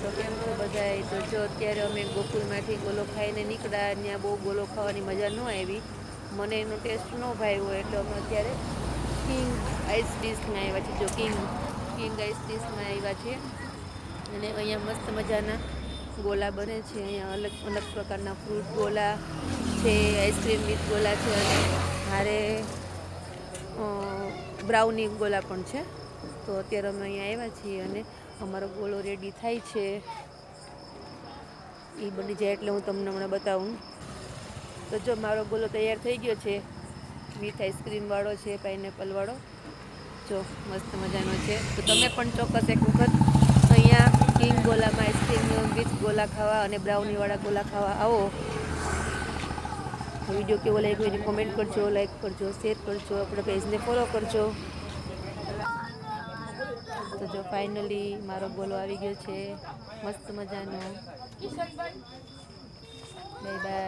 તો કેમ છો બધાય? તો જો અત્યારે અમે ગોકુલમાંથી ગોલો ખાઈને નીકળ્યા. ત્યાં બહુ ગોલો ખાવાની મજા ન આવી, મને એનો ટેસ્ટ ન ભાવ્યો એટલે અમે અત્યારે કિંગ આઈસ ડીશમાં આવ્યા છીએ. જો કિંગ આઈસ ડીશમાં આવ્યા છીએ અને અહીંયા મસ્ત મજાના ગોલા બને છે. અહીંયા અલગ અલગ પ્રકારના ફ્રૂટ ગોલા છે, આઈસ્ક્રીમ વિથ ગોલા છે અને હારે બ્રાઉની ગોલા પણ છે. તો અત્યારે અમે અહીંયા આવ્યા છીએ અને અમારો ગોલો રેડી થાય છે. એ બની જાય એટલે હું તમને હમણાં બતાવું. તો જો મારો ગોલો તૈયાર થઈ ગયો છે, વિથ આઈસ્ક્રીમવાળો છે, પાઇનેપલવાળો. જો મસ્ત મજાનો છે. તો તમે પણ ચોક્કસ એક વખત અહીંયા કિંગ ગોલામાં આઈસ્ક્રીમ વિથ ગોલા ખાવા અને બ્રાઉનીવાળા ગોલા ખાવા આવો. વિડીયો કેવો લાગ્યો એની કોમેન્ટ કરજો, લાઈક કરજો, શેર કરજો, આપણા પેજને ફોલો કરજો. તો જો ફાઇનલી મારો ગોલો આવી ગયો છે મસ્ત મજાનો. Bye bye.